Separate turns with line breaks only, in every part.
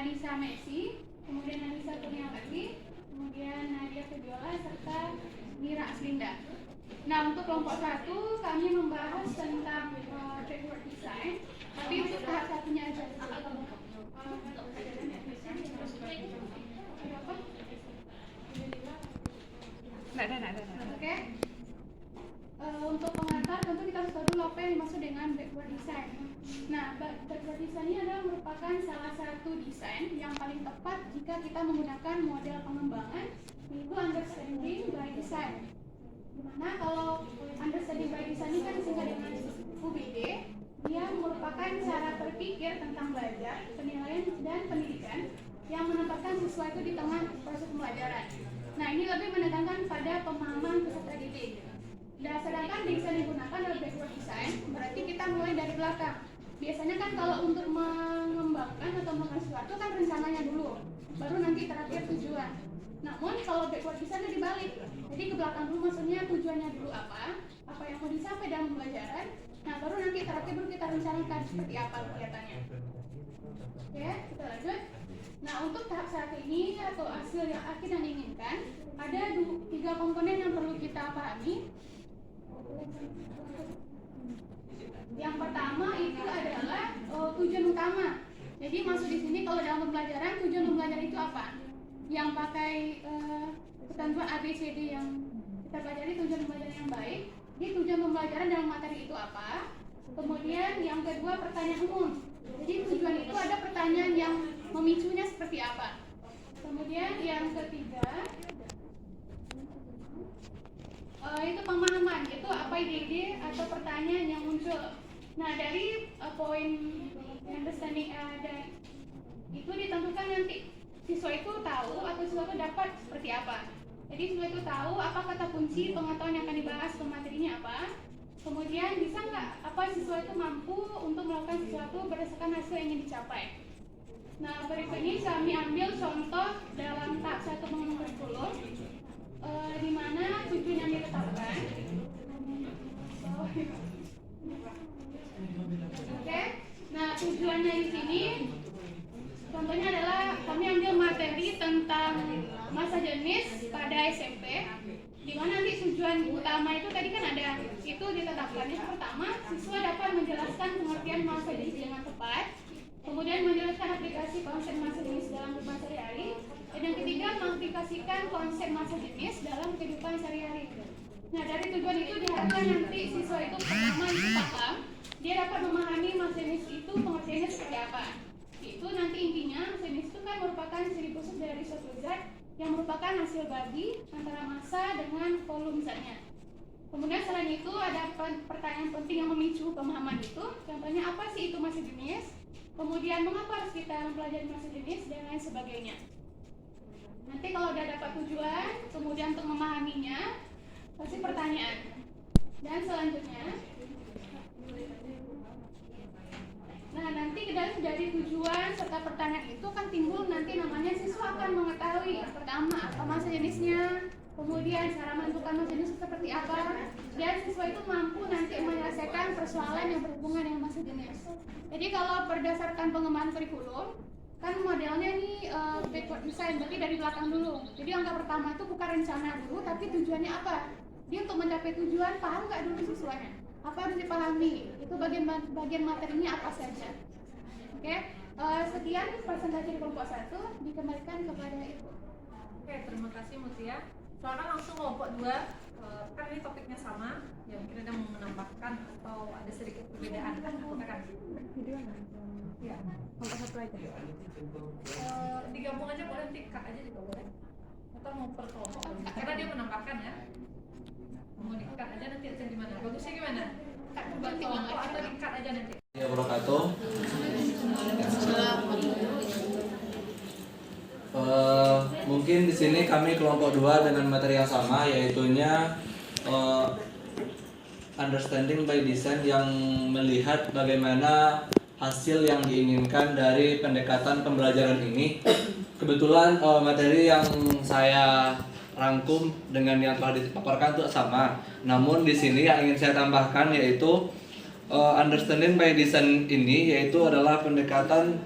Nisa Messi, kemudian Nisa Kurniawati, kemudian Nadia Febiola, serta Mira Aslinda. Nah, untuk kelompok 1 kami membahas tentang backward design, tapi untuk tahap satunya aja. Oke. Untuk pengantar tentu kita harus tahu dulu apa yang dimaksud dengan backward design. Nah, backward design ini adalah merupakan salah satu desain yang paling tepat jika kita menggunakan model pengembangan, yaitu understanding by design. Dimana kalau understanding by design ini kan disingkat dengan UBD, dia merupakan cara berpikir tentang belajar, penilaian, dan pendidikan yang menempatkan siswa itu di tengah proses pembelajaran. Nah, ini lebih menekankan pada pemahaman peserta didik. Dan sedangkan desain yang digunakan adalah backward design, berarti kita mulai dari belakang. Biasanya kan kalau untuk mengembangkan atau melakukan sesuatu kan rencananya dulu, baru nanti terakhir tujuan. Namun kalau backward design dibalik, jadi ke belakang dulu, maksudnya tujuannya dulu apa yang mau dicapai dalam pembelajaran. Nah, baru nanti terakhir baru kita rencanakan seperti apa kegiatannya. Oke, kita lanjut. Nah, untuk tahap 1 ini atau hasil yang akhir yang diinginkan, ada 3 komponen yang perlu kita pahami. Yang pertama itu adalah tujuan utama. Jadi maksud di sini kalau dalam pembelajaran, tujuan pembelajaran itu apa? Yang pakai ketentuan ABCD yang kita pelajari, tujuan pembelajaran yang baik. Jadi tujuan pembelajaran dalam materi itu apa? Kemudian yang kedua, pertanyaan umum. Jadi tujuan itu ada pertanyaan yang memicunya seperti apa. Kemudian yang ketiga itu pemahaman, itu apa ide-ide atau pertanyaan yang muncul. Nah, dari poin understanding dan itu ditentukan nanti siswa itu tahu atau siswa itu dapat seperti apa. Jadi siswa itu tahu apa kata kunci pengetahuan yang akan dibahas ke materinya apa. Kemudian bisa nggak apa siswa itu mampu untuk melakukan sesuatu berdasarkan hasil yang ingin dicapai. Nah, berikut ini kami ambil contoh dalam tahap 1 pengembangan kurikulum, di mana tujuan yang ditetapkan. Oke, nah tujuannya di sini, contohnya adalah kami ambil materi tentang masa jenis pada SMP. Di mana nanti tujuan utama itu tadi kan ada, itu ditetapkan. Yang pertama, siswa dapat menjelaskan pengertian masa jenis dengan tepat, kemudian menjelaskan aplikasi konsep masa jenis dalam kehidupan sehari-hari, dan yang ketiga, mengaplikasikan konsep masa jenis dalam kehidupan sehari-hari. Nah, dari tujuan itu diharapkan nanti siswa itu pertama itu paham, dia dapat memahami masa jenis itu pengertiannya seperti apa. Itu nanti intinya masa jenis itu kan merupakan ciri khusus dari suatu zat yang merupakan hasil bagi antara massa dengan volume zatnya. Kemudian selain itu ada pertanyaan penting yang memicu pemahaman itu. Contohnya apa sih itu massa jenis? Kemudian mengapa harus kita mempelajari massa jenis dan lain sebagainya. Nanti kalau udah dapat tujuan, kemudian untuk memahaminya, pasti pertanyaan. Dan selanjutnya, nah nanti dari tujuan serta pertanyaan itu kan timbul nanti namanya siswa akan mengetahui pertama apa masa jenisnya, kemudian cara menentukan masa jenis seperti apa, dan siswa itu mampu nanti menyelesaikan persoalan yang berhubungan dengan masa jenis. Jadi kalau berdasarkan pengembangan kurikulum, kan modelnya nih backward design, berarti dari belakang dulu. Jadi langkah pertama itu bukan rencana dulu, tapi tujuannya apa? Dia untuk mencapai tujuan paham nggak dulu siswanya? Apa harus dipahami? Itu bagian materinya apa saja? Oke, sekian presentasi di kelompok 1, dikembalikan kepada Ibu.
Oke, terima kasih Mutia. Sekarang langsung kelompok 2, kan ini topiknya sama, ya mungkin ada mau menambahkan atau ada sedikit perbedaan kan? Ya, kelompok 1 aja. Digabung aja boleh, nanti cut aja juga boleh. Atau mau per kelompok, karena dia menambahkan ya. Mau di-cut aja nanti aja gimana? Bagusnya gimana? Cut buat kelompok atau di-cut aja nanti?
Ya, wabarakatuh. Mungkin di sini kami kelompok 2 dengan materi yang sama, yaitunya understanding by design, yang melihat bagaimana hasil yang diinginkan dari pendekatan pembelajaran ini. Kebetulan materi yang saya rangkum dengan yang telah dipaparkan itu sama. Namun di sini yang ingin saya tambahkan yaitu understanding by design ini, yaitu adalah pendekatan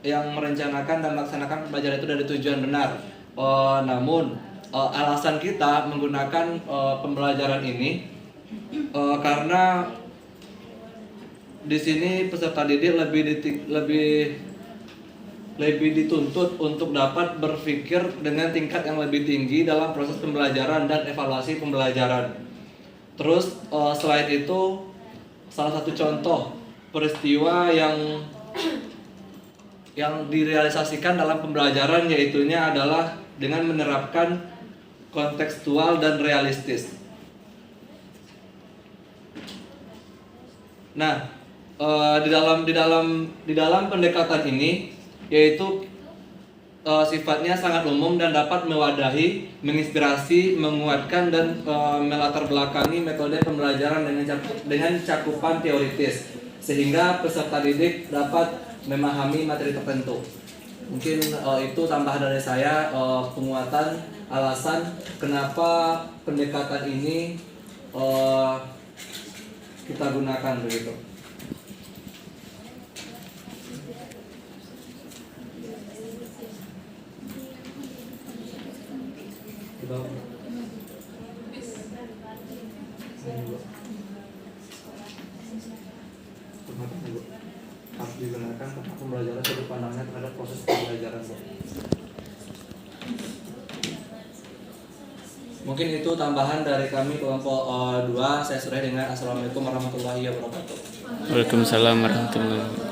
yang merencanakan dan melaksanakan pembelajaran itu dari tujuan benar. Namun alasan kita menggunakan pembelajaran ini karena di sini peserta didik lebih dituntut untuk dapat berpikir dengan tingkat yang lebih tinggi dalam proses pembelajaran dan evaluasi pembelajaran. Terus selain itu, salah satu contoh peristiwa yang direalisasikan dalam pembelajaran yaitunya adalah dengan menerapkan kontekstual dan realistis. Nah, di dalam pendekatan ini yaitu sifatnya sangat umum dan dapat mewadahi, menginspirasi, menguatkan dan melatar belakangi metode pembelajaran dengan cakupan teoritis sehingga peserta didik dapat memahami materi tertentu. Mungkin itu tambahan dari saya, penguatan alasan kenapa pendekatan ini kita gunakan begitu. Harus digunakan karena pembelajaran sudut pandangnya terhadap proses pembelajaran. Mungkin itu tambahan dari kami kelompok 2. Saya sudahi dengan assalamualaikum warahmatullahi wabarakatuh.
Waalaikumsalam warahmatullahi wabarakatuh.